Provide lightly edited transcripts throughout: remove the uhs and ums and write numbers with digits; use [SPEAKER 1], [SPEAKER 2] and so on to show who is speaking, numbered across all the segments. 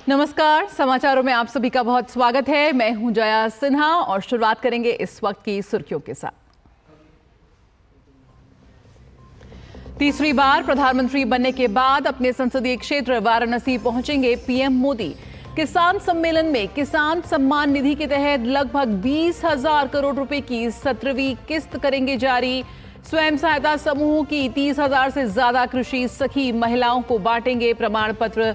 [SPEAKER 1] नमस्कार, समाचारों में आप सभी का बहुत स्वागत है। मैं हूं जया सिन्हा और शुरुआत करेंगे इस वक्त की सुर्खियों के साथ। तीसरी बार प्रधानमंत्री बनने के बाद अपने संसदीय क्षेत्र वाराणसी पहुंचेंगे पीएम मोदी। किसान सम्मेलन में किसान सम्मान निधि के तहत लगभग 20,000 करोड़ रुपए की 17वीं किस्त करेंगे जारी। स्वयं सहायता समूहों की 30,000 से ज्यादा कृषि सखी महिलाओं को बांटेंगे प्रमाण पत्र।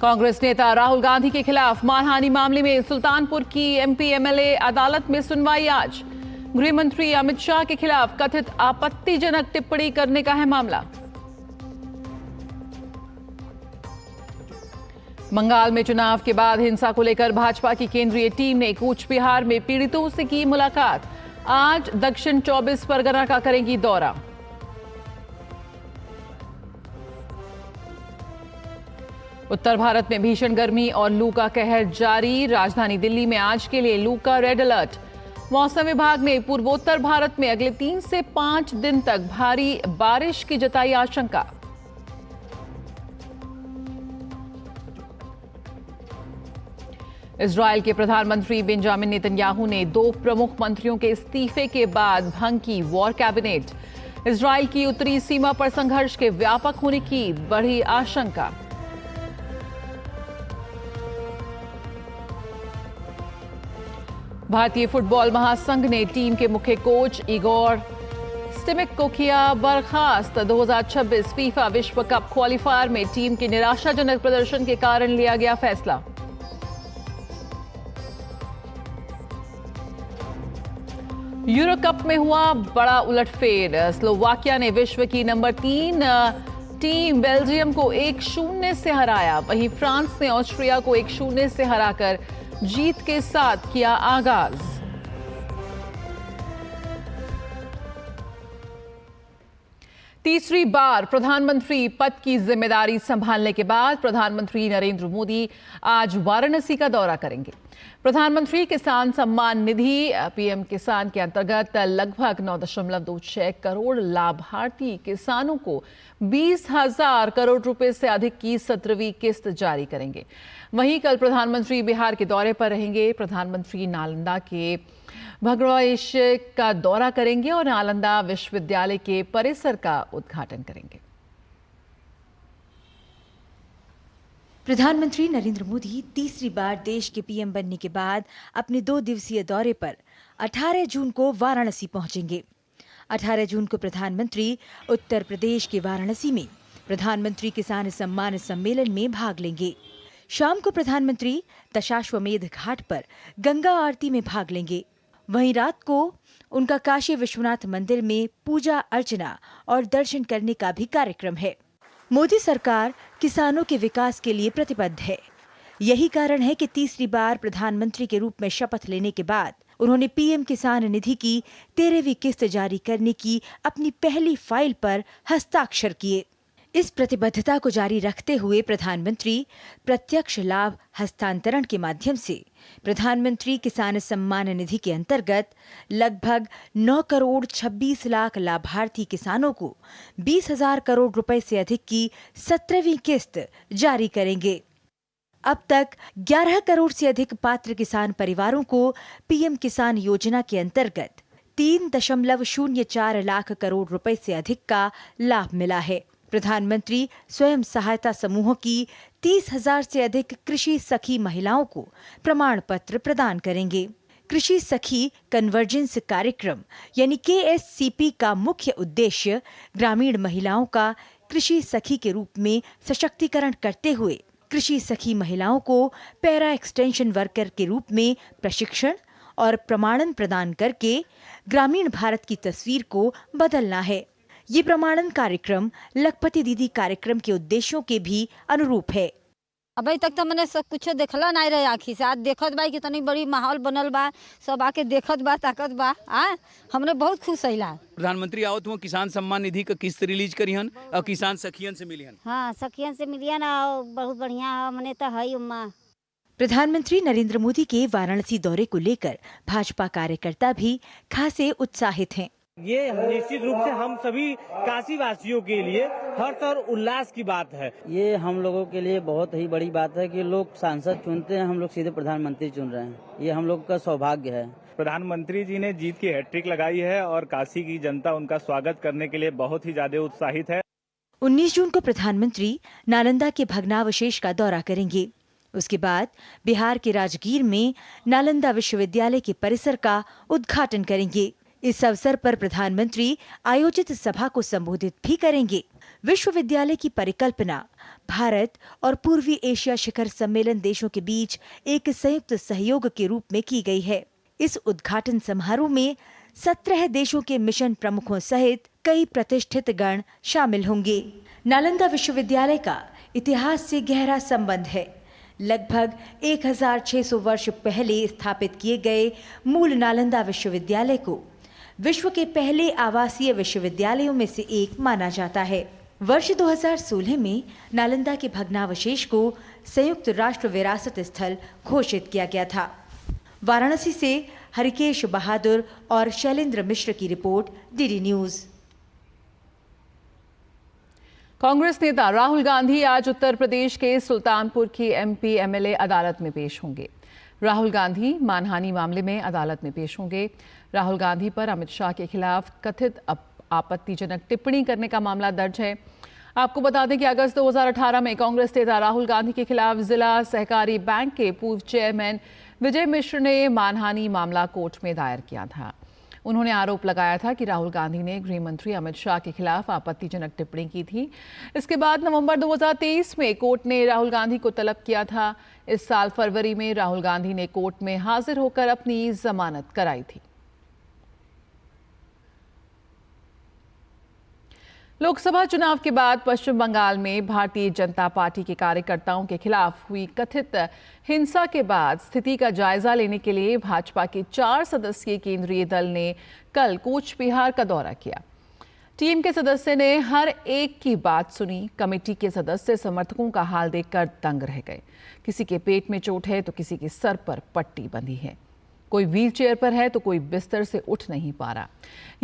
[SPEAKER 1] कांग्रेस नेता राहुल गांधी के खिलाफ मानहानि मामले में सुल्तानपुर की एमपी एमएलए अदालत में सुनवाई आज। गृह मंत्री अमित शाह के खिलाफ कथित आपत्तिजनक टिप्पणी करने का है मामला। बंगाल में चुनाव के बाद हिंसा को लेकर भाजपा की केंद्रीय टीम ने कूच बिहार में पीड़ितों से की मुलाकात। आज दक्षिण 24 परगना का करेंगी दौरा। उत्तर भारत में भीषण गर्मी और लू का कहर जारी। राजधानी दिल्ली में आज के लिए लू का रेड अलर्ट। मौसम विभाग ने पूर्वोत्तर भारत में अगले 3 से 5 दिन तक भारी बारिश की जताई आशंका। इजरायल के प्रधानमंत्री बेंजामिन नेतन्याहू ने 2 प्रमुख मंत्रियों के इस्तीफे के बाद भंग की वॉर कैबिनेट। इजरायल की उत्तरी सीमा पर संघर्ष के व्यापक होने की बढ़ी आशंका। भारतीय फुटबॉल महासंघ ने टीम के मुख्य कोच इगोर स्टिमिक को किया बर्खास्त। 2026 फीफा विश्व कप क्वालिफायर में टीम के निराशाजनक प्रदर्शन के कारण लिया गया फैसला। यूरो कप में हुआ बड़ा उलटफेर। स्लोवाकिया ने विश्व की नंबर 3 टीम बेल्जियम को 1-0 से हराया। वहीं फ्रांस ने ऑस्ट्रिया को 1-0 से हराकर जीत के साथ किया आगाज। तीसरी बार प्रधानमंत्री पद की जिम्मेदारी संभालने के बाद प्रधानमंत्री नरेंद्र मोदी आज वाराणसी का दौरा करेंगे। प्रधानमंत्री किसान सम्मान निधि पीएम किसान के अंतर्गत लगभग 9.26 करोड़ लाभार्थी किसानों को 20,000 करोड़ रुपए से अधिक की 17वीं किस्त जारी करेंगे। वहीं कल प्रधानमंत्री बिहार के दौरे पर रहेंगे। प्रधानमंत्री नालंदा के भगड़ौश का दौरा करेंगे और नालंदा विश्वविद्यालय के परिसर का उद्घाटन करेंगे।
[SPEAKER 2] प्रधानमंत्री नरेंद्र मोदी तीसरी बार देश के पीएम बनने के बाद अपने 2 दिवसीय दौरे पर 18 जून को वाराणसी पहुंचेंगे। 18 जून को प्रधानमंत्री उत्तर प्रदेश के वाराणसी में प्रधानमंत्री किसान सम्मान सम्मेलन में भाग लेंगे। शाम को प्रधानमंत्री दशाश्वमेध घाट पर गंगा आरती में भाग लेंगे। वहीं रात को उनका काशी विश्वनाथ मंदिर में पूजा अर्चना और दर्शन करने का भी कार्यक्रम है। मोदी सरकार किसानों के विकास के लिए प्रतिबद्ध है। यही कारण है कि तीसरी बार प्रधानमंत्री के रूप में शपथ लेने के बाद उन्होंने पीएम किसान निधि की 13वीं किस्त जारी करने की अपनी पहली फाइल पर हस्ताक्षर किए। इस प्रतिबद्धता को जारी रखते हुए प्रधानमंत्री प्रत्यक्ष लाभ हस्तांतरण के माध्यम से प्रधानमंत्री किसान सम्मान निधि के अंतर्गत लगभग 9 करोड़ 26 लाख लाभार्थी किसानों को 20,000 करोड़ रुपए से अधिक की 17वीं किस्त जारी करेंगे। अब तक 11 करोड़ से अधिक पात्र किसान परिवारों को पीएम किसान योजना के अंतर्गत 3.04 लाख करोड़ रुपए से अधिक का लाभ मिला है। प्रधानमंत्री स्वयं सहायता समूहों की 30,000 से अधिक कृषि सखी महिलाओं को प्रमाण पत्र प्रदान करेंगे। कृषि सखी कन्वर्जेंस कार्यक्रम यानी KSCP का मुख्य उद्देश्य ग्रामीण महिलाओं का कृषि सखी के रूप में सशक्तिकरण करते हुए कृषि सखी महिलाओं को पैरा एक्सटेंशन वर्कर के रूप में प्रशिक्षण और प्रमाणन प्रदान करके ग्रामीण भारत की तस्वीर को बदलना है। ये प्रमाणन कार्यक्रम लखपति दीदी कार्यक्रम के उद्देश्यों के भी अनुरूप है।
[SPEAKER 3] अभी तक तो मैंने सब कुछ देखला नहीं रहे आखी से। आज देखत बा कि तनी बड़ी माहौल बनल बा, सब आके देखत बा ताकत बा। हमने बहुत खुश हैला।
[SPEAKER 4] प्रधानमंत्री आवत हुआ किसान सम्मान निधि का किस्त रिलीज करिहन और किसान सखियन से मिलिहन।
[SPEAKER 3] हाँ, सखियन से मिलियन और बहुत बढ़िया हमने तो है उम्मा।
[SPEAKER 2] प्रधानमंत्री नरेंद्र मोदी के वाराणसी दौरे को लेकर भाजपा कार्यकर्ता भी खासे उत्साहित हैं।
[SPEAKER 5] ये निश्चित रूप से हम सभी काशी वासियों के लिए हर्ष और उल्लास की बात है।
[SPEAKER 6] ये हम लोगों के लिए बहुत ही बड़ी बात है कि लोग सांसद चुनते हैं, हम लोग सीधे प्रधानमंत्री चुन रहे हैं। ये हम लोग का सौभाग्य है।
[SPEAKER 7] प्रधानमंत्री जी ने जीत की हैट्रिक लगाई है और काशी की जनता उनका स्वागत करने के लिए बहुत ही ज्यादा उत्साहित है।
[SPEAKER 2] 19 जून को प्रधानमंत्री नालंदा के भग्नावशेष का दौरा करेंगे। उसके बाद बिहार के राजगीर में नालंदा विश्वविद्यालय के परिसर का उद्घाटन करेंगे। इस अवसर पर प्रधानमंत्री आयोजित सभा को संबोधित भी करेंगे। विश्वविद्यालय की परिकल्पना भारत और पूर्वी एशिया शिखर सम्मेलन देशों के बीच एक संयुक्त सहयोग के रूप में की गई है। इस उद्घाटन समारोह में 17 देशों के मिशन प्रमुखों सहित कई प्रतिष्ठित गण शामिल होंगे। नालंदा विश्वविद्यालय का इतिहास से गहरा संबंध है। लगभग 1600 वर्ष पहले स्थापित किए गए मूल नालंदा विश्वविद्यालय को विश्व के पहले आवासीय विश्वविद्यालयों में से एक माना जाता है। वर्ष 2016 में नालंदा के भग्नावशेष को संयुक्त राष्ट्र विरासत स्थल घोषित किया गया था। वाराणसी से हरिकेश बहादुर और शैलेंद्र मिश्र की रिपोर्ट, डीडी न्यूज।
[SPEAKER 1] कांग्रेस नेता राहुल गांधी आज उत्तर प्रदेश के सुल्तानपुर की एमपी एमएलए अदालत में पेश होंगे। राहुल गांधी मानहानि मामले में अदालत में पेश होंगे। राहुल गांधी पर अमित शाह के खिलाफ कथित आपत्तिजनक टिप्पणी करने का मामला दर्ज है। आपको बता दें कि अगस्त 2018 में कांग्रेस नेता राहुल गांधी के खिलाफ जिला सहकारी बैंक के पूर्व चेयरमैन विजय मिश्र ने मानहानि मामला कोर्ट में दायर किया था। उन्होंने आरोप लगाया था कि राहुल गांधी ने गृह मंत्री अमित शाह के खिलाफ आपत्तिजनक टिप्पणी की थी। इसके बाद नवंबर 2023 में कोर्ट ने राहुल गांधी को तलब किया था। इस साल फरवरी में राहुल गांधी ने कोर्ट में हाजिर होकर अपनी जमानत कराई थी। लोकसभा चुनाव के बाद पश्चिम बंगाल में भारतीय जनता पार्टी के कार्यकर्ताओं के खिलाफ हुई कथित हिंसा के बाद स्थिति का जायजा लेने के लिए भाजपा के 4 सदस्यीय केंद्रीय दल ने कल कूच बिहार का दौरा किया। टीम के सदस्य ने हर एक की बात सुनी। कमेटी के सदस्य समर्थकों का हाल देखकर दंग रह गए। किसी के पेट में चोट है तो किसी के सर पर पट्टी बंधी है, कोई व्हीलचेयर पर है तो कोई बिस्तर से उठ नहीं पा रहा।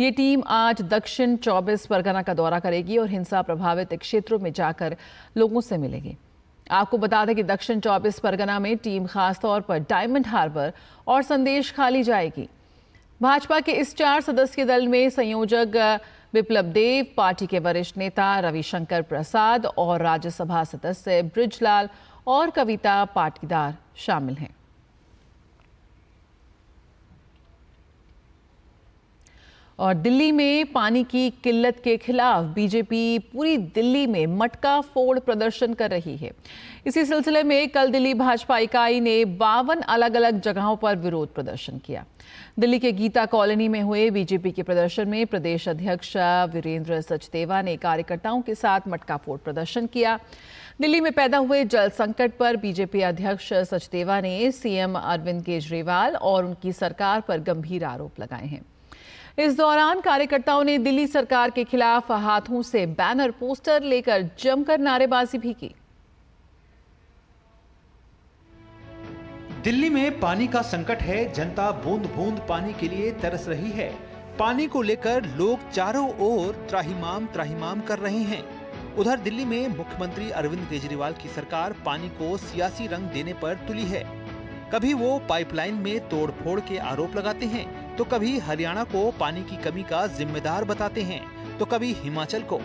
[SPEAKER 1] ये टीम आज दक्षिण 24 परगना का दौरा करेगी और हिंसा प्रभावित क्षेत्रों में जाकर लोगों से मिलेगी। आपको बता दें कि दक्षिण 24 परगना में टीम खासतौर पर डायमंड हार्बर और संदेश खाली जाएगी। भाजपा के इस 4 सदस्यीय दल में संयोजक विप्लव देव, पार्टी के वरिष्ठ नेता रविशंकर प्रसाद और राज्यसभा सदस्य ब्रिजलाल और कविता पाटीदार शामिल हैं। और दिल्ली में पानी की किल्लत के खिलाफ बीजेपी पूरी दिल्ली में मटका फोड़ प्रदर्शन कर रही है। इसी सिलसिले में कल दिल्ली भाजपा इकाई ने 52 अलग अलग जगहों पर विरोध प्रदर्शन किया। दिल्ली के गीता कॉलोनी में हुए बीजेपी के प्रदर्शन में प्रदेश अध्यक्ष वीरेंद्र सचदेवा ने कार्यकर्ताओं के साथ मटका फोड़ प्रदर्शन किया। दिल्ली में पैदा हुए जल संकट पर बीजेपी अध्यक्ष सचदेवा ने सीएम अरविंद केजरीवाल और उनकी सरकार पर गंभीर आरोप लगाए हैं। इस दौरान कार्यकर्ताओं ने दिल्ली सरकार के खिलाफ हाथों से बैनर पोस्टर लेकर जमकर नारेबाजी भी की।
[SPEAKER 8] दिल्ली में पानी का संकट है। जनता बूंद बूंद पानी के लिए तरस रही है। पानी को लेकर लोग चारों ओर त्राहिमाम त्राहिमाम कर रहे हैं। उधर दिल्ली में मुख्यमंत्री अरविंद केजरीवाल की सरकार पानी को सियासी रंग देने पर तुली है। कभी वो पाइपलाइन में तोड़फोड़ के आरोप लगाते हैं तो कभी हरियाणा को पानी की कमी का जिम्मेदार बताते हैं तो कभी हिमाचल को।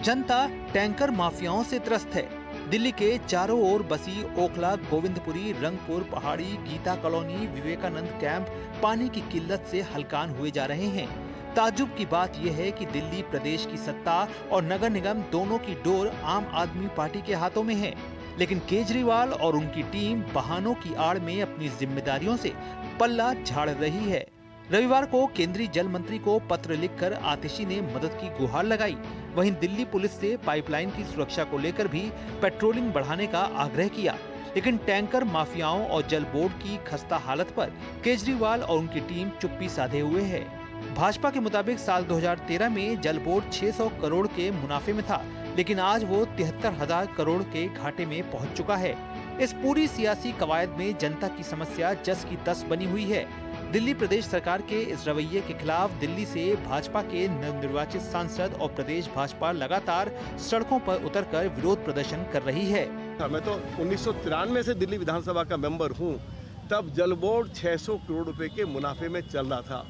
[SPEAKER 8] जनता टैंकर माफियाओं से त्रस्त है। दिल्ली के चारों ओर बसी ओखला, गोविंदपुरी, रंगपुर पहाड़ी, गीता कॉलोनी, विवेकानंद कैंप पानी की किल्लत से हलकान हुए जा रहे हैं। ताज्जुब की बात यह है कि दिल्ली प्रदेश की सत्ता और नगर निगम दोनों की डोर आम आदमी पार्टी के हाथों में है, लेकिन केजरीवाल और उनकी टीम बहानों की आड़ में अपनी जिम्मेदारियों से पल्ला झाड़ रही है। रविवार को केंद्रीय जल मंत्री को पत्र लिखकर आतिशी ने मदद की गुहार लगाई। वहीं दिल्ली पुलिस से पाइपलाइन की सुरक्षा को लेकर भी पेट्रोलिंग बढ़ाने का आग्रह किया, लेकिन टैंकर माफियाओं और जल बोर्ड की खस्ता हालत पर केजरीवाल और उनकी टीम चुप्पी साधे हुए है। भाजपा के मुताबिक साल 2013 में जल बोर्ड 600 करोड़ के मुनाफे में था, लेकिन आज वो 73,000 करोड़ के घाटे में पहुंच चुका है। इस पूरी सियासी कवायद में जनता की समस्या जस की तस बनी हुई है। दिल्ली प्रदेश सरकार के इस रवैये के खिलाफ दिल्ली से भाजपा के नवनिर्वाचित सांसद और प्रदेश भाजपा लगातार सड़कों पर उतरकर विरोध प्रदर्शन कर रही है।
[SPEAKER 9] मैं तो 1993 से दिल्ली विधानसभा का मेंबर हूं, तब जल बोर्ड 600 करोड़ रुपए के मुनाफे में चल रहा था।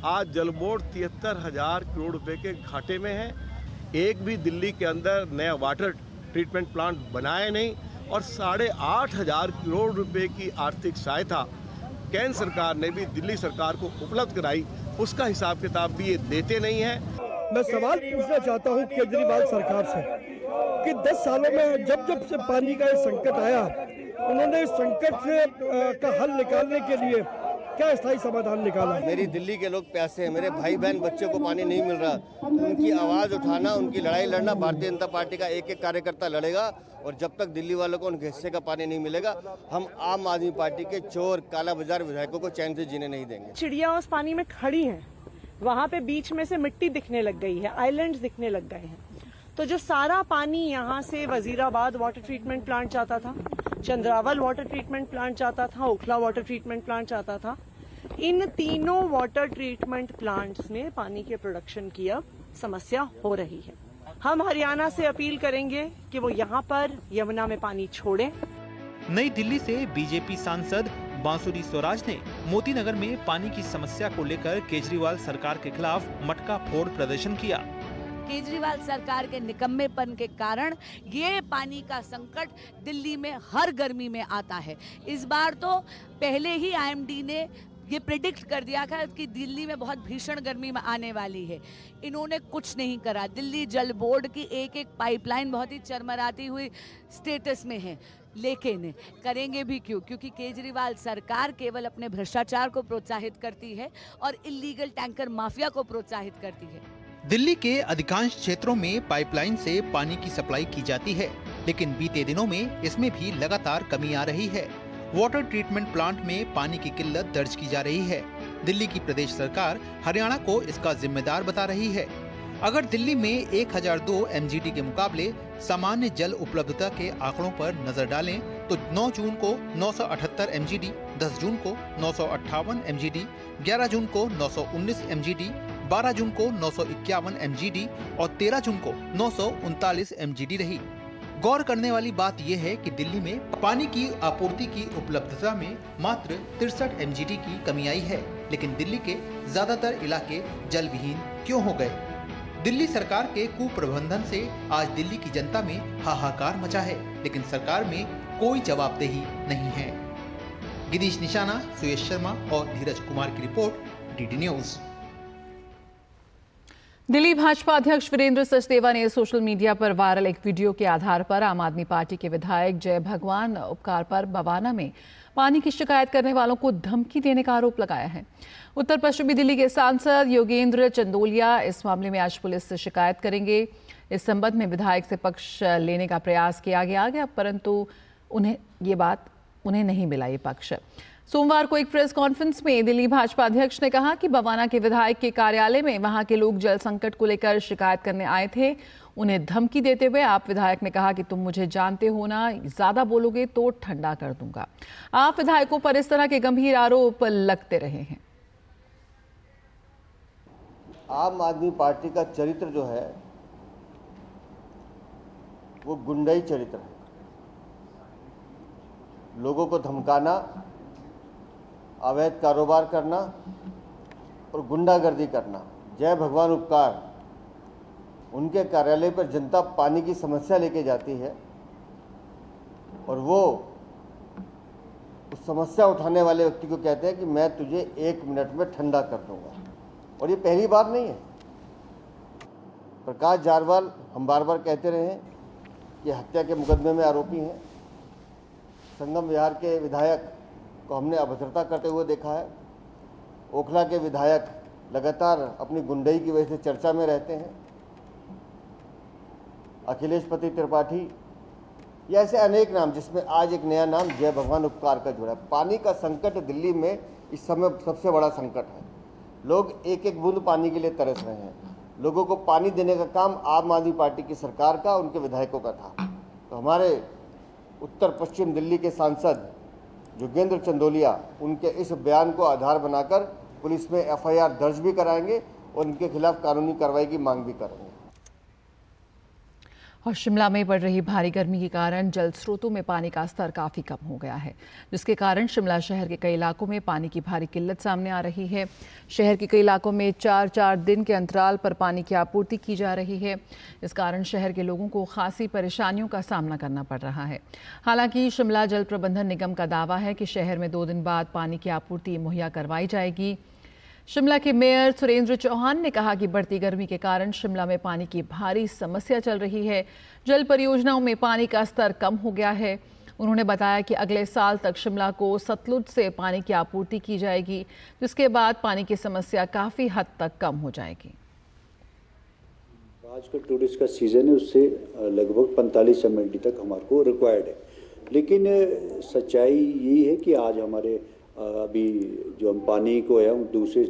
[SPEAKER 9] आज जल बोर्ड 73,000 करोड़ रुपए के घाटे में है। एक भी दिल्ली के अंदर नया वाटर ट्रीटमेंट प्लांट बनाया नहीं और 8,500 करोड़ रुपए की आर्थिक सहायता केंद्र सरकार ने भी दिल्ली सरकार को उपलब्ध कराई, उसका हिसाब किताब भी ये देते नहीं है।
[SPEAKER 10] मैं सवाल पूछना चाहता हूँ केजरीवाल सरकार से कि 10 सालों में जब से पानी का संकट आया, उन्होंने इस संकट से का हल निकालने के लिए क्या स्थायी समाधान निकाला?
[SPEAKER 9] मेरी दिल्ली के लोग प्यासे हैं, मेरे भाई बहन बच्चों को पानी नहीं मिल रहा, उनकी आवाज़ उठाना, उनकी लड़ाई लड़ना भारतीय जनता पार्टी का एक एक कार्यकर्ता लड़ेगा। और जब तक दिल्ली वालों को उनके हिस्से का पानी नहीं मिलेगा, हम आम आदमी पार्टी के चोर काला बाजार विधायकों को चैन से जीने नहीं देंगे।
[SPEAKER 11] चिड़िया उस पानी में खड़ी हैं, वहाँ पे बीच में से मिट्टी दिखने लग गई है, आइलैंड्स दिखने लग गए हैं। तो जो सारा पानी यहाँ से वजीराबाद वाटर ट्रीटमेंट प्लांट जाता था, चंद्रावल वाटर ट्रीटमेंट प्लांट जाता था, ओखला वाटर ट्रीटमेंट प्लांट जाता था, इन तीनों वाटर ट्रीटमेंट प्लांट्स में पानी के प्रोडक्शन की अब समस्या हो रही है। हम हरियाणा से अपील करेंगे कि वो यहाँ पर यमुना में पानी छोड़ें।
[SPEAKER 8] नई दिल्ली से बीजेपी सांसद बांसुरी स्वराज ने मोती नगर में पानी की समस्या को लेकर केजरीवाल सरकार के खिलाफ मटका फोड़ प्रदर्शन किया।
[SPEAKER 12] केजरीवाल सरकार के निकम्मेपन के कारण ये पानी का संकट दिल्ली में हर गर्मी में आता है। इस बार तो पहले ही आईएमडी ने ये प्रेडिक्ट कर दिया था कि दिल्ली में बहुत भीषण गर्मी में आने वाली है। इन्होंने कुछ नहीं करा। दिल्ली जल बोर्ड की एक एक पाइपलाइन बहुत ही चरमराती हुई स्टेटस में है, लेकिन करेंगे भी क्यों? क्योंकि केजरीवाल सरकार केवल अपने भ्रष्टाचार को प्रोत्साहित करती है और इलीगल टैंकर माफिया को प्रोत्साहित करती है।
[SPEAKER 8] दिल्ली के अधिकांश क्षेत्रों में पाइपलाइन से पानी की सप्लाई की जाती है, लेकिन बीते दिनों में इसमें भी लगातार कमी आ रही है। वाटर ट्रीटमेंट प्लांट में पानी की किल्लत दर्ज की जा रही है। दिल्ली की प्रदेश सरकार हरियाणा को इसका जिम्मेदार बता रही है। अगर दिल्ली में 1002 MGD के मुकाबले सामान्य जल उपलब्धता के आंकड़ों पर नजर डालें तो 9 जून को 978 MGD, 10 जून को 958 MGD, 11 जून को 919 MGD, 12 जून को 951 MGD और 13 जून को 939 MGD रही। गौर करने वाली बात यह है कि दिल्ली में पानी की आपूर्ति की उपलब्धता में मात्र 63 MGD की कमी आई है, लेकिन दिल्ली के ज्यादातर इलाके जल विहीन क्यों हो गए? दिल्ली सरकार के कुप्रबंधन से आज दिल्ली की जनता में हाहाकार मचा है, लेकिन सरकार में कोई जवाबदेही नहीं है। गिरीश निशाना, सुयश शर्मा और धीरज कुमार की report, DD news.
[SPEAKER 1] Delhi Bhajpa अध्यक्ष वीरेंद्र सचदेवा ने सोशल मीडिया पर वायरल एक वीडियो के आधार पर आम आदमी पार्टी के विधायक जय भगवान उपकार पर बवाना में पानी की शिकायत करने वालों को धमकी देने का आरोप लगाया है। उत्तर पश्चिमी दिल्ली के सांसद योगेंद्र चंदोलिया इस मामले में आज पुलिस से शिकायत करेंगे। इस संबंध में विधायक से पक्ष लेने का प्रयास किया गया, परंतु उन्हें नहीं मिला ये पक्ष। सोमवार को एक प्रेस कॉन्फ्रेंस में दिल्ली भाजपा अध्यक्ष ने कहा कि बवाना के विधायक के कार्यालय में वहां के लोग जल संकट को लेकर शिकायत करने आए थे। उन्हें धमकी देते हुए आप विधायक ने कहा कि तुम मुझे जानते हो ना, ज्यादा बोलोगे तो ठंडा कर दूंगा। आप विधायकों पर इस तरह के गंभीर आरोप लगते रहे हैं।
[SPEAKER 9] आम आदमी पार्टी का चरित्र जो है वो गुंडाई चरित्र है। लोगों को धमकाना, अवैध कारोबार करना और गुंडागर्दी करना। जय भगवान उपकार, उनके कार्यालय पर जनता पानी की समस्या लेके जाती है और वो उस समस्या उठाने वाले व्यक्ति को कहते हैं कि मैं तुझे 1 मिनट में ठंडा कर दूंगा। और ये पहली बार नहीं है। प्रकाश जारवाल, हम बार बार कहते रहे हैं कि हत्या के मुकदमे में आरोपी हैं। संगम विहार के विधायक को हमने अभद्रता करते हुए देखा है।
[SPEAKER 13] ओखला के विधायक लगातार अपनी गुंडई की वजह से चर्चा में रहते हैं, अखिलेश पति त्रिपाठी, या ऐसे अनेक नाम, जिसमें आज एक नया नाम जय भगवान उपकार का जुड़ा। पानी का संकट दिल्ली में इस समय सबसे बड़ा संकट है। लोग एक एक बूंद पानी के लिए तरस रहे हैं। लोगों को पानी देने का काम आम आदमी पार्टी की सरकार का, उनके विधायकों का था। तो हमारे उत्तर पश्चिम दिल्ली के सांसद योगेंद्र चंदोलिया उनके इस बयान को आधार बनाकर पुलिस में एफआईआर दर्ज भी कराएंगे और उनके खिलाफ कानूनी कार्रवाई की मांग भी करेंगे।
[SPEAKER 1] और शिमला में बढ़ रही भारी गर्मी के कारण जल स्रोतों में पानी का स्तर काफी कम हो गया है, जिसके कारण शिमला शहर के कई इलाकों में पानी की भारी किल्लत सामने आ रही है। शहर के कई इलाकों में 4-4 दिन के अंतराल पर पानी की आपूर्ति की जा रही है। इस कारण शहर के लोगों को खासी परेशानियों का सामना करना पड़ रहा है। हालांकि शिमला जल प्रबंधन निगम का दावा है कि शहर में 2 दिन बाद पानी की आपूर्ति मुहैया करवाई जाएगी। शिमला के मेयर सुरेंद्र चौहान ने कहा कि बढ़ती गर्मी के कारण शिमला में पानी की भारी समस्या चल रही है। जल परियोजनाओं में पानी का स्तर कम हो गया है। उन्होंने बताया कि अगले साल तक शिमला को सतलुज से पानी की आपूर्ति की जाएगी, जिसके बाद पानी की समस्या काफ़ी हद तक कम हो जाएगी।
[SPEAKER 14] आज का टूरिस्ट का सीज़न है, उससे लगभग 45 MLD तक हमारे को रिक्वायर्ड है। लेकिन सच्चाई यही है कि आज हमारे अभी जो हम पानी को है, हम दूसरे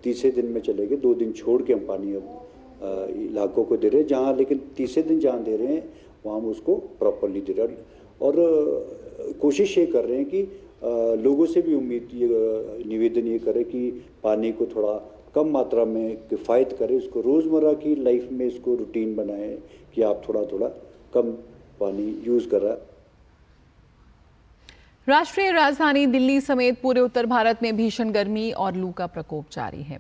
[SPEAKER 14] तीसरे दिन में चले गए। 2 दिन छोड़ के हम पानी अब इलाकों को दे रहे हैं, जहाँ लेकिन तीसरे दिन जहाँ दे रहे हैं वहाँ हम उसको प्रॉपरली दे रहे हैं। और कोशिश ये कर रहे हैं कि लोगों से भी निवेदन ये करें कि पानी को थोड़ा कम मात्रा में किफ़ायत करें, इसको रोज़मर्रा की लाइफ में इसको रूटीन बनाएं कि आप थोड़ा थोड़ा कम पानी यूज़ कर रहा है।
[SPEAKER 1] राष्ट्रीय राजधानी दिल्ली समेत पूरे उत्तर भारत में भीषण गर्मी और लू का प्रकोप जारी है।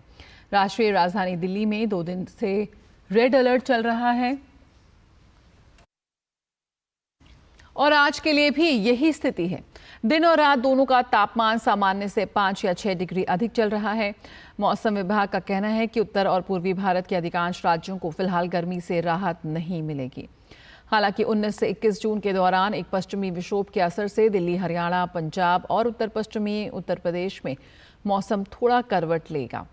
[SPEAKER 1] राष्ट्रीय राजधानी दिल्ली में 2 दिन से रेड अलर्ट चल रहा है और आज के लिए भी यही स्थिति है। दिन और रात दोनों का तापमान सामान्य से 5 या 6 डिग्री अधिक चल रहा है। मौसम विभाग का कहना है कि उत्तर और पूर्वी भारत के अधिकांश राज्यों को फिलहाल गर्मी से राहत नहीं मिलेगी। हालांकि 19 से 21 जून के दौरान एक पश्चिमी विक्षोभ के असर से दिल्ली, हरियाणा, पंजाब और उत्तर पश्चिमी उत्तर प्रदेश में मौसम थोड़ा करवट लेगा।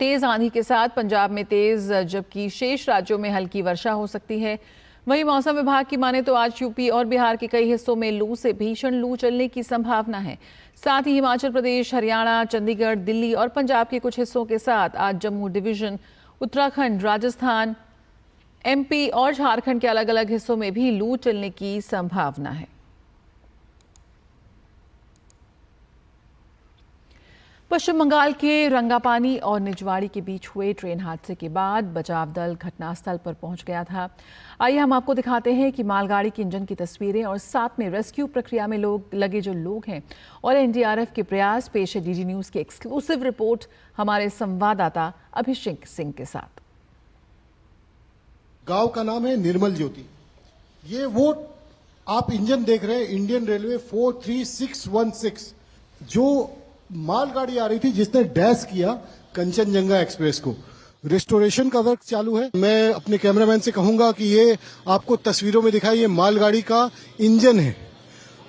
[SPEAKER 1] तेज आंधी के साथ पंजाब में तेज, जबकि शेष राज्यों में हल्की वर्षा हो सकती है। वहीं मौसम विभाग की माने तो आज यूपी और बिहार के कई हिस्सों में लू से भीषण लू चलने की संभावना है। साथ ही हिमाचल प्रदेश, हरियाणा, चंडीगढ़, दिल्ली और पंजाब के कुछ हिस्सों के साथ आज जम्मू डिवीजन, उत्तराखंड, राजस्थान, MP और झारखंड के अलग अलग हिस्सों में भी लू चलने की संभावना है। पश्चिम बंगाल के रंगापानी और निजवाड़ी के बीच हुए ट्रेन हादसे के बाद बचाव दल घटनास्थल पर पहुंच गया था। आइए हम आपको दिखाते हैं कि मालगाड़ी के इंजन की तस्वीरें और साथ में रेस्क्यू प्रक्रिया में लगे जो लोग हैं और NDRF के प्रयास। पेश है DG न्यूज की एक्सक्लूसिव रिपोर्ट हमारे संवाददाता अभिषेक सिंह के साथ।
[SPEAKER 15] गांव का नाम है निर्मल ज्योति। ये वो आप इंजन देख रहे हैं इंडियन रेलवे 43616, जो मालगाड़ी आ रही थी जिसने डैश किया कंचनजंगा एक्सप्रेस को। रिस्टोरेशन का वर्क चालू है। मैं अपने कैमरामैन से कहूंगा कि ये आपको तस्वीरों में दिखाई, ये मालगाड़ी का इंजन है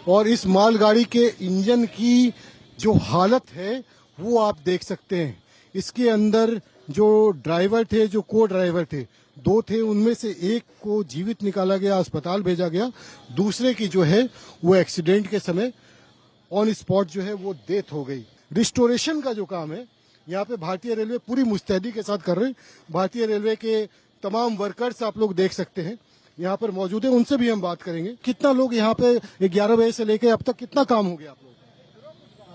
[SPEAKER 15] और इस मालगाड़ी के इंजन की जो हालत है वो आप देख सकते हैं। इसके अंदर जो ड्राइवर थे, जो को ड्राइवर थे, 2 थे, उनमें से एक को जीवित निकाला गया, अस्पताल भेजा गया। दूसरे की जो है वो एक्सीडेंट के समय ऑन स्पॉट जो है वो डेथ हो गई। रिस्टोरेशन का जो काम है यहाँ पे भारतीय रेलवे पूरी मुस्तैदी के साथ कर रहे हैं। भारतीय रेलवे के तमाम वर्कर्स आप लोग देख सकते हैं यहाँ पर मौजूद है, उनसे भी हम बात करेंगे। कितना लोग यहाँ पे 11 बजे से लेके अब तक कितना काम हो गया आप लोग?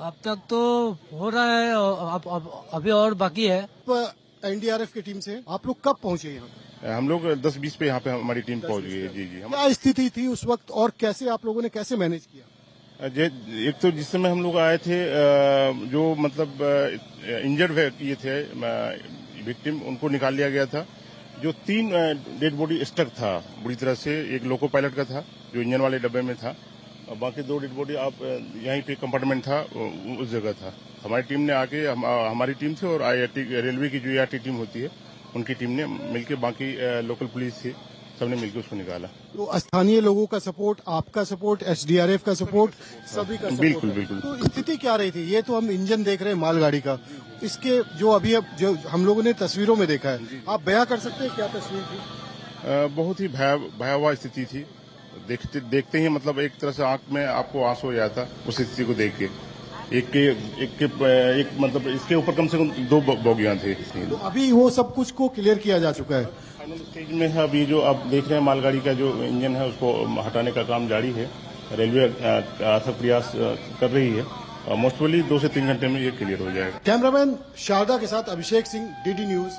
[SPEAKER 16] अब तक तो हो रहा है, अभी और बाकी है।
[SPEAKER 15] NDRF की टीम से आप लोग कब पहुंचे यहाँ पे?
[SPEAKER 17] हम लोग 10-20 पे यहाँ पे हमारी टीम पहुंच गई है। जी।
[SPEAKER 15] क्या स्थिति थी उस वक्त और कैसे आप लोगों ने कैसे मैनेज किया?
[SPEAKER 17] एक तो जिस समय हम लोग आए थे, जो मतलब इंजर्ड ये थे विक्टिम, उनको निकाल लिया गया था। जो 3 डेड बॉडी स्टक था बुरी तरह से, एक लोको पायलट का था जो इंजन वाले डब्बे में था, और बाकी 2 डेड बॉडी आप यहीं पे कंपार्टमेंट था उस जगह था। हमारी टीम ने आके, हमारी टीम से और IRT रेलवे की जो ART टीम होती है उनकी टीम ने मिलकर, बाकी लोकल पुलिस थी, सबने मिलकर उसको निकाला।
[SPEAKER 15] तो स्थानीय लोगों का सपोर्ट, आपका सपोर्ट, SDRF का सपोर्ट, सभी का सपोर्ट
[SPEAKER 17] बिल्कुल
[SPEAKER 15] है।
[SPEAKER 17] बिल्कुल।
[SPEAKER 15] तो स्थिति क्या रही थी? ये तो हम इंजन देख रहे हैं मालगाड़ी का, इसके जो अभी अब जो हम लोगों ने तस्वीरों में देखा है, आप बयां कर सकते हैं क्या तस्वीर थी?
[SPEAKER 17] बहुत ही भयावह स्थिति थी। देखते ही मतलब एक तरह से आंख में आपको आंसू हो जाता उस स्थिति को देख के। एक मतलब इसके ऊपर कम से कम 2 बोगियां थी।
[SPEAKER 15] तो अभी वो सब कुछ को क्लियर किया जा चुका है।
[SPEAKER 17] फाइनल स्टेज में है अभी। जो आप देख रहे हैं मालगाड़ी का जो इंजन है उसको हटाने का काम जारी है। रेलवे अथक प्रयास कर रही है। मोस्ट प्रोबेबली 2 से 3 घंटे में ये क्लियर हो जाएगा।
[SPEAKER 15] कैमरामैन शारदा के साथ अभिषेक सिंह, DD न्यूज।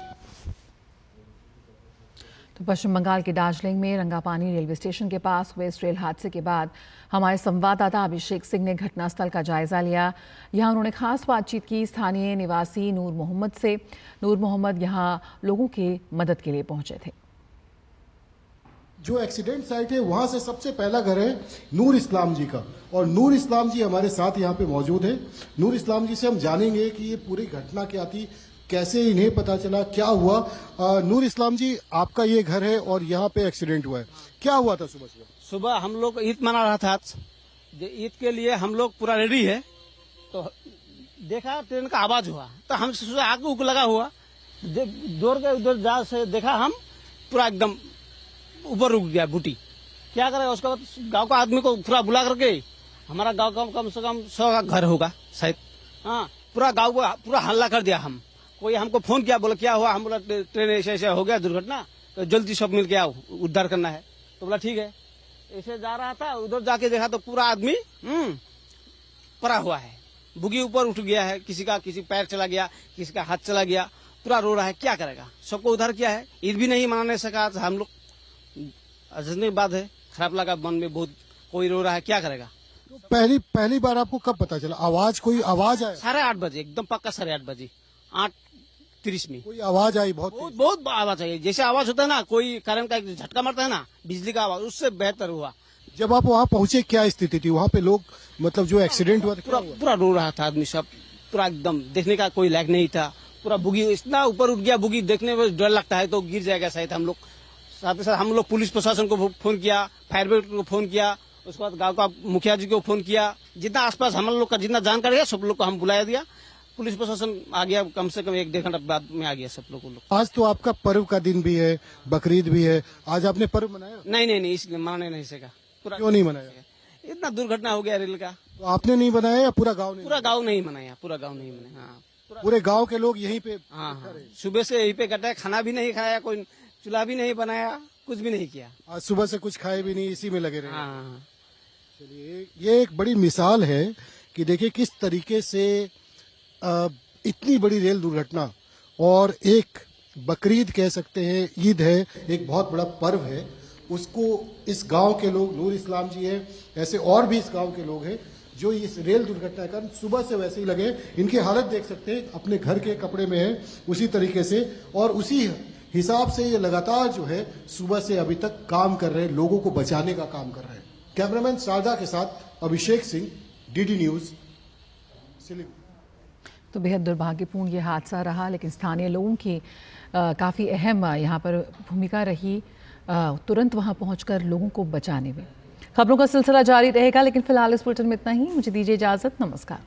[SPEAKER 1] तो पश्चिम बंगाल के दार्जिलिंग में रंगापानी रेलवे स्टेशन के पास हुए इस रेल हादसे के बाद हमारे संवाददाता अभिषेक सिंह ने घटनास्थल का जायजा लिया। यहां उन्होंने खास बातचीत की स्थानीय निवासी नूर मोहम्मद से। नूर मोहम्मद यहां लोगों की मदद के लिए पहुंचे थे।
[SPEAKER 15] जो एक्सीडेंट साइट है वहां से सबसे पहला घर है नूर इस्लाम जी का, और नूर इस्लाम जी हमारे साथ यहाँ पे मौजूद है। नूर इस्लाम जी से हम जानेंगे कि ये पूरी घटना क्या थी, कैसे इन्हें पता चला, क्या हुआ। नूर इस्लाम जी, आपका ये घर है और यहाँ पे एक्सीडेंट हुआ है, क्या हुआ था सुबह सुबह?
[SPEAKER 18] सुबह हम लोग ईद मना रहा था आज। ईद के लिए हम लोग पूरा रेडी है, तो देखा ट्रेन का आवाज हुआ तो हम सोचा आग उग लगा हुआ, दौड़ के उधर जा से देखा हम पूरा एकदम ऊपर रुक गया बूटी। क्या करेगा, उसके बाद गांव का आदमी को पूरा बुला करके, हमारा गांव का कम से कम 100 का घर होगा शायद, हाँ, पूरा गांव को पूरा हल्ला कर दिया। हम कोई हमको फोन किया, बोला क्या हुआ, हम बोला ट्रेन ऐसे हो गया दुर्घटना, तो जल्दी सब मिल के आओ, उद्धार करना है। तो बोला ठीक है। ऐसे जा रहा था, उधर जाके देखा तो पूरा आदमी पड़ा हुआ है, बुगी ऊपर उठ गया है, किसी पैर चला गया, किसी का हाथ चला गया, पूरा रो रहा है। क्या करेगा, सबको उद्धार किया है, ईद भी नहीं मनाने सका हम लोग। अजनबी बात है, खराब लगा मन में बहुत, कोई रो रहा है, क्या करेगा।
[SPEAKER 15] तो पहली बार आपको कब पता चला? कोई आवाज आई?
[SPEAKER 18] 8:30 बजे, एकदम पक्का 8:30 बजे, 8:30 में
[SPEAKER 15] कोई आवाज आई?
[SPEAKER 18] बहुत आवाज आई, जैसे आवाज होता है ना, कोई करंट का झटका मारता है ना, बिजली का आवाज, उससे बेहतर हुआ।
[SPEAKER 15] जब आप वहाँ पहुँचे क्या स्थिति थी वहाँ पे? लोग मतलब जो एक्सीडेंट हुआ
[SPEAKER 18] पूरा रो रहा था आदमी सब, पूरा एकदम देखने का कोई लायक नहीं था। पूरा बुगी इतना ऊपर उठ गया, बुगी देखने में डर लगता है, तो गिर जाएगा शायद। हम लोग साथ ही साथ हम लोग पुलिस प्रशासन को फोन किया, फायर ब्रिगेड को फोन किया, उसके बाद गांव का मुखिया जी को फोन किया, जितना आसपास हम लोग का जितना जानकारी है सब लोग को हम बुलाया दिया। पुलिस प्रशासन आ गया, कम से कम 1-1.5 घंटा बाद में आ गया सब लोग।
[SPEAKER 15] आज तो आपका पर्व का दिन भी है, बकरीद भी है, आज आपने पर्व मनाया?
[SPEAKER 18] नहीं, इसलिए मनाने नहीं सका।
[SPEAKER 15] क्यों नहीं मनाया?
[SPEAKER 18] इतना दुर्घटना हो गया रेल का।
[SPEAKER 15] तो आपने नहीं बनाया या पूरा गाँव ने?
[SPEAKER 18] पूरा गाँव नहीं मनाया, पूरा गाँव नहीं मनाया। हाँ,
[SPEAKER 15] पूरे गाँव के लोग यहीं पे?
[SPEAKER 18] हाँ, सुबह से यहीं पे कटा, खाना भी नहीं खाया, कोई चूल्हा भी नहीं बनाया, कुछ भी नहीं किया।
[SPEAKER 15] आज सुबह से कुछ खाए भी नहीं, इसी में लगे रहे।
[SPEAKER 18] हाँ।
[SPEAKER 15] चलिए, ये एक बड़ी मिसाल है कि देखिए किस तरीके से इतनी बड़ी रेल दुर्घटना, और एक बकरीद कह सकते हैं, ईद है, एक बहुत बड़ा पर्व है, उसको इस गांव के लोग, नूर इस्लाम जी है, ऐसे और भी इस गांव के लोग हैं जो इस रेल दुर्घटना के कारण सुबह से वैसे ही लगे। इनकी हालत देख सकते हैं, अपने घर के कपड़े में है उसी तरीके से, और उसी हिसाब से ये लगातार जो है सुबह से अभी तक काम कर रहे हैं, लोगों को बचाने का काम कर रहे हैं। कैमरामैन शारदा के साथ अभिषेक सिंह, DD न्यूज, सिलीगुड़ी।
[SPEAKER 1] तो बेहद दुर्भाग्यपूर्ण ये हादसा रहा, लेकिन स्थानीय लोगों की काफ़ी अहम यहाँ पर भूमिका रही, तुरंत वहाँ पहुँचकर लोगों को बचाने में। खबरों का सिलसिला जारी रहेगा, लेकिन फिलहाल इस बुलेटिन में इतना ही। मुझे दीजिए इजाज़त, नमस्कार।